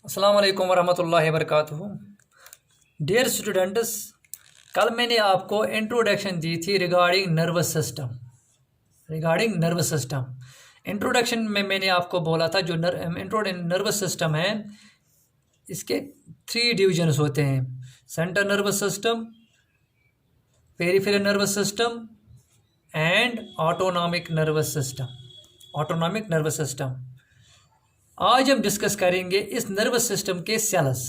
अस्सलाम वालेकुम वरहमतुल्लाहि वबरकातुहू। डियर स्टूडेंट्स, कल मैंने आपको इंट्रोडक्शन दी थी रिगार्डिंग नर्वस सिस्टम। इंट्रोडक्शन में मैंने आपको बोला था जो नर्वस सिस्टम है इसके 3 डिविजन्स होते हैं: central nervous system, peripheral nervous system and autonomic nervous system. आज हम डिस्कस करेंगे इस नर्वस सिस्टम के सेल्स।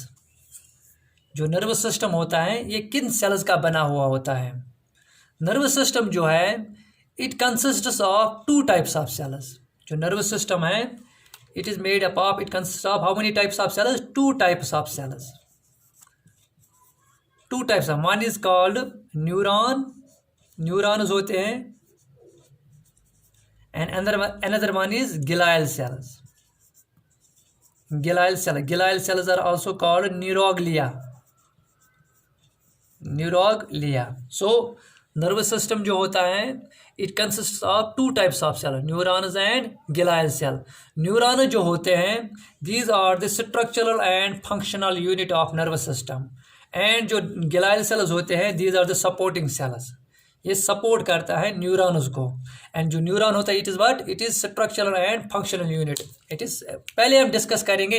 जो नर्वस सिस्टम होता है ये किन सेल्स का बना हुआ होता है। नर्वस सिस्टम जो है it consists of 2 types of cells. जो नर्वस सिस्टम है it is made up of, it consist of how many types of cells? 2 types of cells. 2 types of, one is called neurons होते हैं, and another one is glial cells. Glial cells are also called neuroglia. So nervous system जो होता है it consists of 2 types of cells, neurons and glial cell. Neuron जो होते हैं these are the structural and functional unit of nervous system, and जो glial cells होते हैं these are the supporting cells. ये सपोर्ट करता है न्यूरॉन्स को। एंड जो न्यूरॉन होता है it is what? It is structural and functional unit. It is, पहले हम डिस्कस करेंगे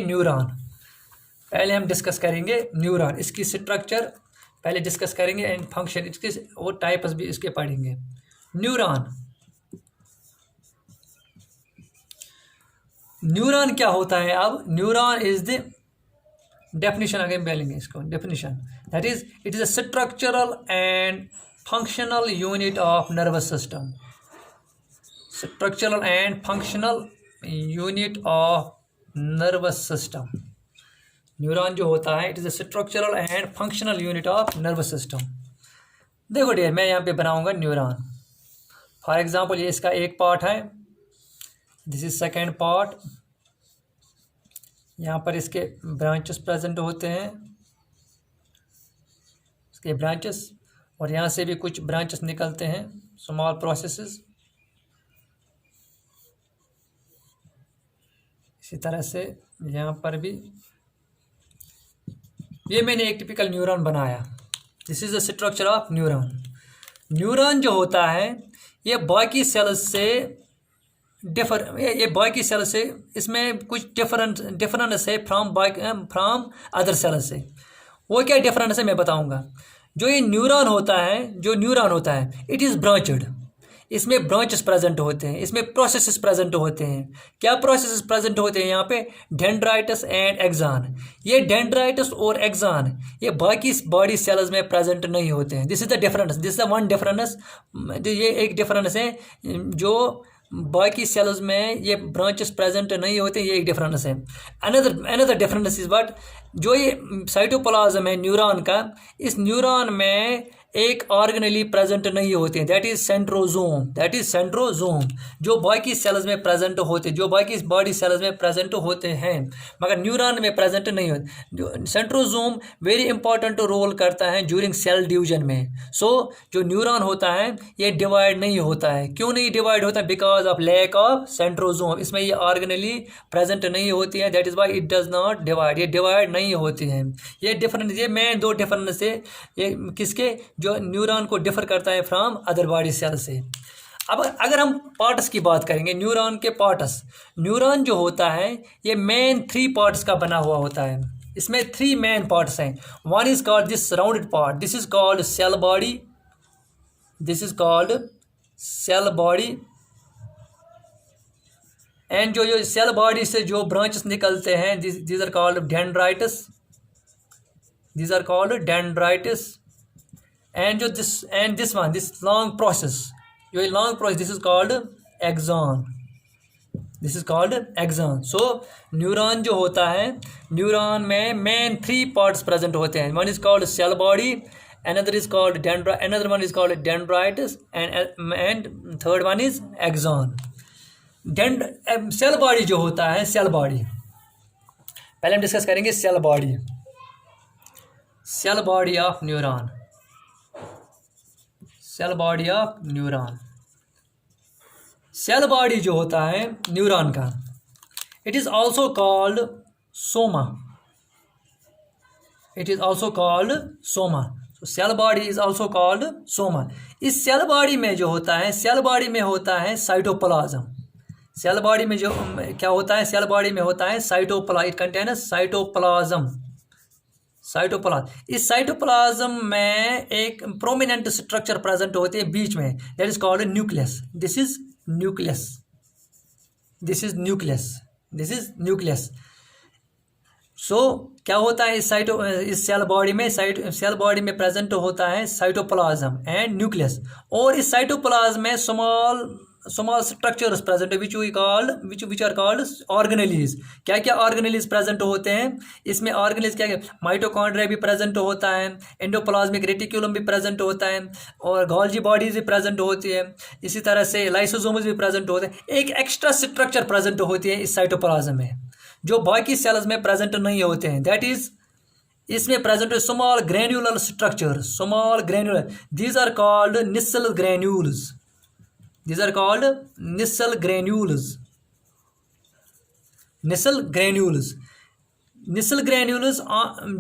न्यूरॉन, इसकी स्ट्रक्चर पहले डिस्कस करेंगे एंड फंक्शन इसके और टाइप्स भी इसके पढ़ेंगे। न्यूरॉन क्या होता है? अब न्यूरॉन इज द डेफिनेशन, आगे बोलेंगे इसको definition, that is it is a structural and functional unit of nervous system. Structural and functional unit of nervous system. Neuron जो होता है it is a structural and functional unit of nervous system. देखो dear, मैं यहाँ पे बनाऊंगा neuron. For example ये इसका एक पार्ट है, दिस इज सेकेंड पार्ट। यहाँ पर इसके ब्रांचेस प्रेजेंट होते हैं, इसके ब्रांचेस, और यहाँ से भी कुछ ब्रांचेस निकलते हैं, स्मॉल प्रोसेसेस। इसी तरह से यहाँ पर भी ये मैंने एक टिपिकल न्यूरॉन बनाया। This is the structure of neuron जो होता है ये बाकी सेल्स से बाकी सेल्स से इसमें कुछ डिफरेंस है फ्रॉम अदर सेल्स से। वो क्या डिफरेंस है मैं बताऊंगा। जो ये न्यूरॉन होता है इट इज़ ब्रांचड। इसमें ब्रांचेस प्रेजेंट होते हैं, इसमें प्रोसेसेस प्रेजेंट होते हैं। क्या प्रोसेसेस प्रेजेंट होते हैं यहाँ पे? डेंड्राइटस एंड एक्सान। ये डेंड्राइटस और एक्सान ये बाकी बॉडी सेल्स में प्रेजेंट नहीं होते हैं। This is the difference, this is the one difference. ये एक डिफरेंस है, जो बाकी सेल्स में ये ब्रांचेस प्रेजेंट नहीं होते, ये एक डिफरेंस है। Another difference is what? जो ये साइटोप्लाज्म है न्यूरॉन का, इस न्यूरॉन में एक ऑर्गेनेली प्रेजेंट नहीं होते हैं, दैट इज सेंट्रोजोम। जो बाकी सेल्स में प्रेजेंट होते, जो बाकी बॉडी सेल्स में प्रेजेंट होते हैं मगर न्यूरॉन में प्रेजेंट नहीं होते। जो सेंट्रोजोम वेरी इंपॉर्टेंट रोल करता है ड्यूरिंग सेल डिवीजन में। सो जो न्यूरॉन होता है ये डिवाइड नहीं होता है। क्यों नहीं डिवाइड होता है? Because of lack of centrosome. इसमें ये ऑर्गेनेली प्रेजेंट नहीं होती है, that is why it does not divide. ये डिवाइड नहीं होती हैं। ये डिफरेंस, ये मेन 2 डिफरेंस है ये किसके, जो न्यूरॉन को डिफर करता है फ्रॉम अदर बॉडी सेल से। अब अगर हम पार्ट्स की बात करेंगे, न्यूरॉन के पार्ट्स, न्यूरॉन जो होता है ये मेन 3 पार्ट्स का बना हुआ होता है। इसमें 3 मेन पार्ट्स हैं। One is called this rounded part, this is called cell body, and जो सेल बॉडी से जो ब्रांचेस निकलते हैं these are called dendrites, and this long process, this is called axon. So neuron जो होता है, neuron में मेन 3 पार्ट्स प्रेजेंट होते हैं। One is called cell body, another one is called dendrites, and third one is axon. Cell body जो होता है, cell body पहले हम डिस्कस करेंगे। Cell body of neuron, cell body जो होता है न्यूरॉन का, it is also called soma. It is also called soma. So cell body is also called soma. इस सेल बॉडी में जो होता है, सेल बॉडी में होता है साइटोप्लाज्म. सेल बॉडी में जो क्या होता है, सेल बॉडी में होता है cytoplasm. It contain cytoplasm. Cytoplasm. इस साइटोप्लाज्म में एक प्रोमिनेंट स्ट्रक्चर प्रेजेंट होती है बीच में, that is called nucleus. This is nucleus. This is nucleus. This is nucleus. So क्या होता है इस सेल बॉडी में, सेल बॉडी में प्रेजेंट होता है साइटोप्लाज्म एंड न्यूक्लियस. और इस साइटोप्लाज्म में small structures present which are called organelles. क्या क्या ऑर्गेनेलीज प्रेजेंट होते हैं इसमें? ऑर्गेनेलीज क्या क्या? माइटोकॉन्ड्रिया भी प्रेजेंट होता है, एंडोप्लाज्मिक रेटिकुलम भी प्रेजेंट होता है, और गोल्जी बॉडीज भी प्रेजेंट होती है. इसी तरह से लाइसोसोम्स भी प्रेजेंट होते हैं. एक एक्स्ट्रा स्ट्रक्चर प्रेजेंट होती है इस साइटोप्लाज्म में जो बाकी सेल्स में प्रेजेंट नहीं होते हैं. दैट इज इसमें present small granular structure. Small granular. These are called Nissl granules. These are called Nissl granules. Nissl granules. Nissl granules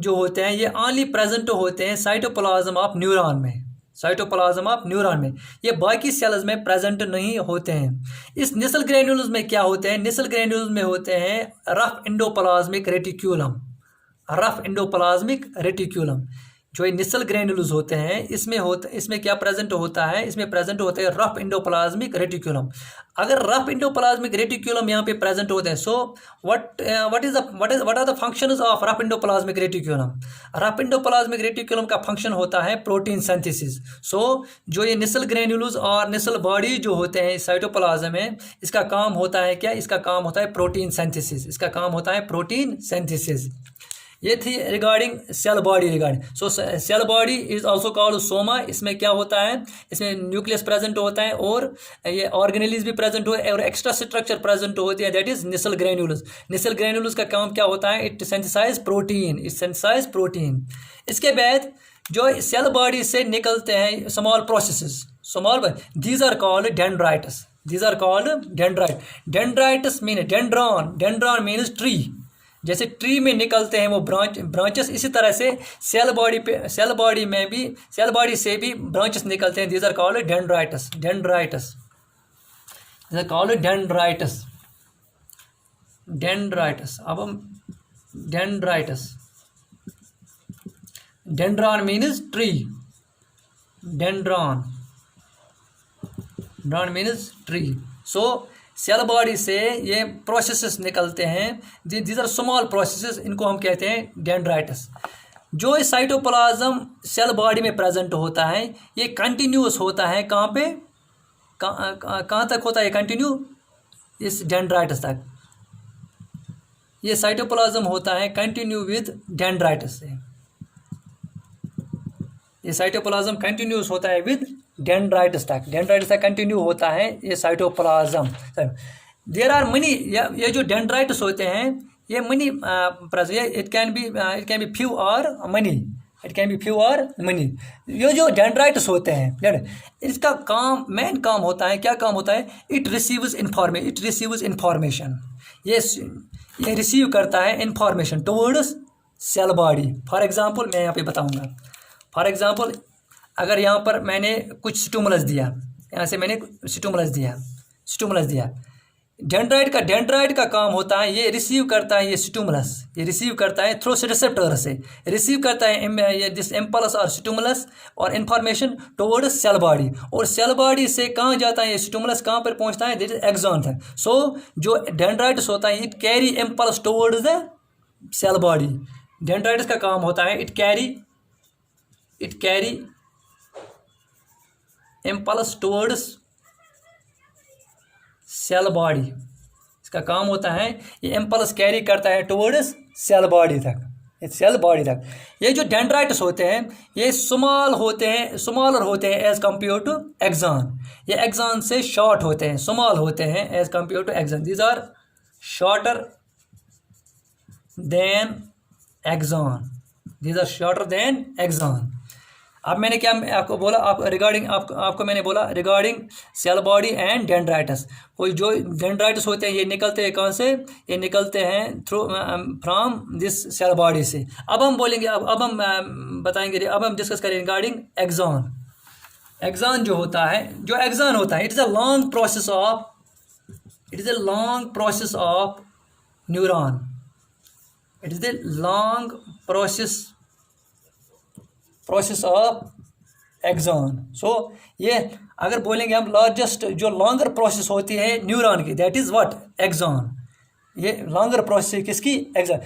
जो होते हैं ये only प्रेजेंट होते हैं साइटोप्लाज्म ऑफ न्यूरॉन में. साइटोप्लाज्म ऑफ न्यूरॉन में ये बाकी सेल्स में प्रेजेंट नहीं होते हैं. इस निसल ग्रेन्यूल्स में क्या होते हैं? निसल ग्रेन्यूल्स में होते हैं rough endoplasmic reticulum. Rough endoplasmic reticulum. जो ये निसल ग्रेन्यूल्स होते हैं इसमें क्या प्रेजेंट होता है? इसमें प्रेजेंट होते हैं रफ एंडोप्लाज्मिक रेटिक्यूलम. अगर रफ एंडोप्लाज्मिक रेटिक्यूलम यहाँ पे प्रेजेंट होते हैं, so what are the functions of rough endoplasmic reticulum? Rough endoplasmic reticulum का फंक्शन होता है प्रोटीन सिंथेसिस. सो जो ये निसल ग्रेन्यूल्स और निसल बॉडी जो होते हैं साइटोप्लाज्म में, इसका काम होता है क्या? इसका काम होता है प्रोटीन सिंथेसिस. इसका काम होता है प्रोटीन सिंथेसिस. ये थी regarding cell body. Regarding so cell body is also called soma. इसमें क्या होता है? इसमें न्यूक्लियस प्रेजेंट होता है और ये ऑर्गेनेलीज भी प्रेजेंट होते हैं और एक्स्ट्रा स्ट्रक्चर प्रेजेंट होती है, that is Nissl granules. Nissl granules का काम क्या होता है? It synthesize protein. It synthesize protein. इसके बाद जो सेल बॉडी से निकलते हैं small processes, small, these are called dendrites. These are called dendrite. Dendrites mean dendron. Dendron means tree. जैसे ट्री में निकलते हैं वो ब्रांचेस, इसी तरह से सेल बॉडी में भी, सेल बॉडी से भी ब्रांचेस निकलते हैं. These are called dendrites. Dendrites. These are called dendrites. Dendrites. अब हम dendrites. Dendron means tree. Dendron. Dendron means tree. So cell body से ये प्रोसेसेस निकलते हैं. These are small processes. इनको हम कहते हैं डेंड्राइट्स. जो इस साइटोप्लाज्म सेल बॉडी में प्रेजेंट होता है ये कंटिन्यूस होता है. कहाँ पे? कहाँ तक होता है? कंटिन्यू इस डेंड्राइट्स तक. ये साइटोप्लाज्म होता है कंटिन्यू विद डेंड्राइट्स से. ये साइटोप्लाज्म कंटिन्यूस होता है विद डेंड्राइट्स तक. डेंड्राइट्स तक कंटिन्यू होता है ये साइटोप्लाज्म. There are money. ये जो डेंड्राइट्स होते हैं ये many it can be few or many. It can be few or many. ये जो डेंड्राइट्स होते हैं इसका काम, मेन काम होता है, क्या काम होता है? It receives information. ये रिसीव करता है information towards cell body. For example मैं यहाँ पे बताऊँगा. फॉर एग्जांपल अगर यहाँ पर मैंने कुछ स्टिमुलस दिया, यहाँ से मैंने स्टिमुलस दिया. डेंड्राइट का काम होता है ये रिसीव करता है, ये स्टिमुलस ये रिसीव करता है थ्रू रिसेप्टर से. रिसीव करता है दिस इम्पल्स और स्टिमुलस और इन्फॉर्मेशन टुवर्ड्स सेल बॉडी. और सेल बॉडी से कहाँ जाता है ये स्टिमुलस? कहाँ पर पहुँचता है? दिस इज एक्सॉन है. सो जो डेंड्राइट्स होता है it carry impulse towards the cell body. Dendrites का काम होता है it carry impulse towards cell body. इसका काम होता है ये इम्पल्स कैरी करता है टुवर्ड्स सेल बॉडी तक. ये जो डेंड्राइट्स होते हैं ये स्मॉलर होते हैं एज कम्पेयर टू एक्सॉन. ये एक्सॉन से शॉर्ट होते हैं, स्मॉल होते हैं as compared to axon. These are shorter than axon. अब मैंने क्या आपको बोला, आपको मैंने बोला regarding cell body and dendrites. कोई जो डेंड्राइटिस होते हैं ये निकलते हैं कहाँ से, ये निकलते हैं through from this cell body से। अब हम बोलेंगे, अब हम बताएंगे, अब हम डिस्कस करेंगे रिगार्डिंग एक्सॉन। एक्सॉन जो होता है, it is a long process of neuron. It is the long process of axon. So ये अगर बोलेंगे हम लार्जेस्ट जो लॉन्गर प्रोसेस होती है न्यूरॉन की, दैट इज़ व्हाट, एक्सॉन। ये लॉन्गर प्रोसेस है किसकी, एक्सॉन।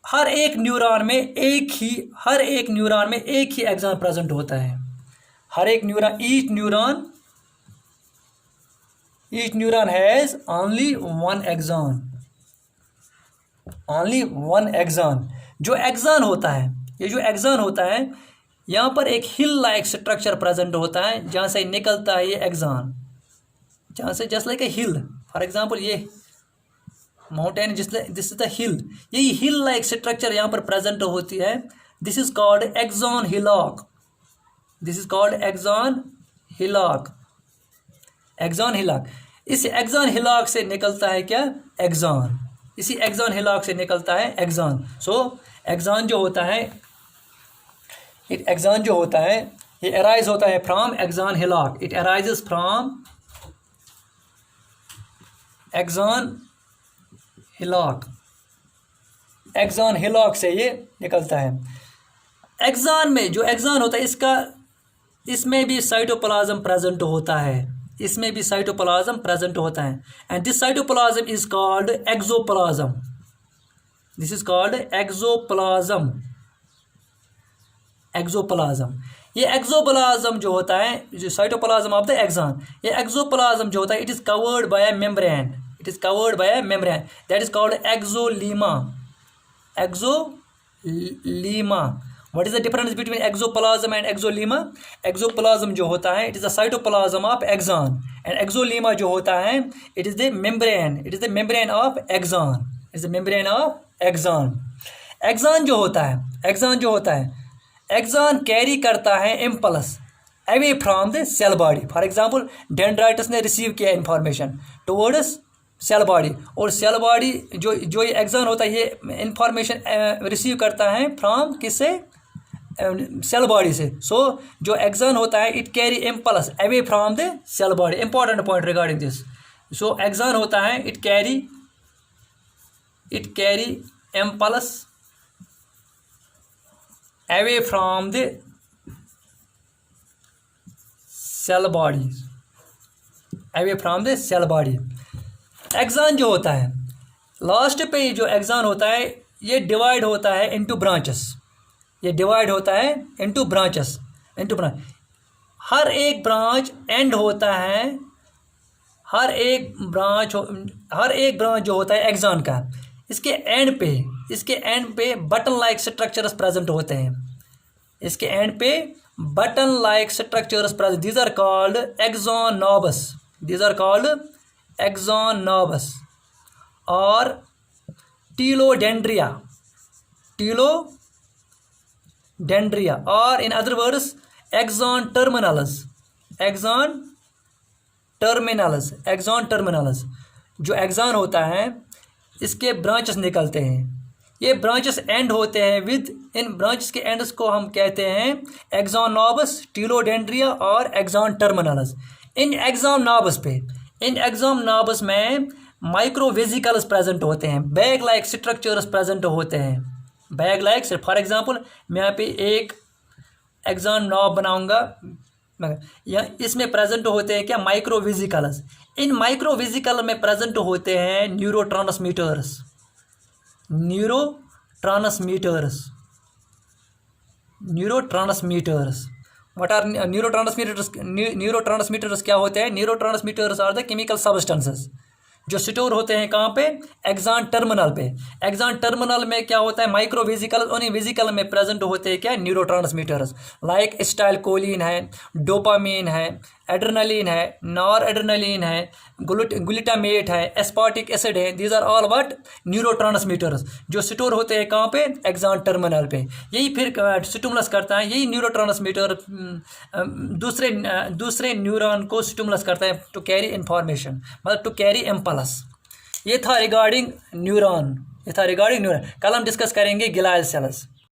हर एक न्यूरॉन में एक ही एक्सॉन प्रेजेंट होता है। हर एक neuron, each neuron has only one axon. जो एक्सॉन होता है, यहाँ पर एक हिल लाइक स्ट्रक्चर प्रेजेंट होता है जहाँ से निकलता है ये एक्सॉन, जहाँ से just like a hill. For example ये mountain, this is the hill, यही हिल लाइक स्ट्रक्चर यहाँ पर प्रेजेंट होती है। This is called axon hillock. इस एक्सॉन हिलॉक से निकलता है क्या, एक्सॉन। इसी एक्सॉन हिलॉक से निकलता है एक्सॉन। सो एक्सॉन जो होता है ये अराइज होता है from axon hillock. It arises from axon hillock से ये निकलता है। एक्सॉन में जो एक्सॉन होता है इसमें भी साइटोप्लाज्म प्रेजेंट होता है। And this cytoplasm is called axoplasm. ये एक्सोप्लाज्म जो होता है, जो साइटोप्लाज्म ऑफ द एक्सॉन, ये एक्सोप्लाज्म जो होता है, it is covered by a membrane. That is called axolemma. What is the difference between exoplasm and exolemma? Exoplasm जो होता है, it is the cytoplasm of axon, and exolemma जो होता है, it is the membrane of axon. Axon जो होता है, axon carry करता है impulse away from the cell body. For example, डेंड्राइटिस ने रिसीव किया इन्फॉर्मेशन टुवर्ड्स सेल बॉडी, और सेल बॉडी जो ये एक्सॉन होता है, ये इन्फॉर्मेशन रिसीव करता है फ्रॉम किससे, सेल बॉडी से। सो जो एक्सॉन होता है, it carry impulse away from the cell body. Important point regarding this. So axon होता है, it carry impulse away from the cell body. Axon जो होता है, लास्ट पे जो एक्सॉन होता है, ये डिवाइड होता है इनटू ब्रांचेस। हर एक ब्रांच एंड होता है, हर एक ब्रांच जो होता है एक्सॉन का, इसके एंड पे बटन लाइक स्ट्रक्चर्स प्रेजेंट होते हैं। These are called axon nervous और टीलोडेंड्रिया, और in other words axon terminals. जो एक्सॉन होता है, इसके ब्रांचेस निकलते हैं, ये ब्रांचेस एंड होते हैं विद, इन ब्रांचेस के एंड्स को हम कहते हैं एक्सॉन नर्वस, टीलोडेंड्रिया और एक्सॉन टर्मिनल्स। इन एक्सॉन नर्वस में माइक्रोवेसिकल्स प्रेजेंट होते हैं, बैग लाइक स्ट्रक्चर्स प्रेजेंट होते हैं। फॉर एग्जांपल, मैं यहाँ पे एक एक्सॉन नर्व बनाऊंगा, इसमें प्रेजेंट होते हैं क्या, माइक्रोवेसिकल्स। इन माइक्रोवेसिकल में प्रेजेंट होते हैं neurotransmitters. What are neurotransmitters? Neurotransmitters क्या होते हैं? Neurotransmitters are the chemical substances जो स्टोर होते हैं कहाँ पे, एक्सॉन टर्मिनल पे। एक्सॉन टर्मिनल में क्या होता है, माइक्रो वेसिकल, उन्हीं वेसिकल में प्रेजेंट होते हैं क्या, न्यूरोट्रांसमीटर्स लाइक स्टाइलकोलिन है, डोपामीन है, एड्रेनलिन है, नॉर एड्रेनलिन है, ग्लूटामेट है, एस्पार्टिक एसिड है। These are all what, neurotransmitters, जो स्टोर होते हैं कहाँ पे, एक्सॉन टर्मिनल पे। यही फिर स्टिमुलस करता है, यही न्यूरोट्रांसमीटर दूसरे न्यूरॉन को स्टिमुलस करता है टू कैरी इंफॉर्मेशन, मतलब टू कैरी इम्पल्स। ये था रिगार्डिंग न्यूरॉन, कल हम डिस्कस करेंगे ग्लियल सेल्स।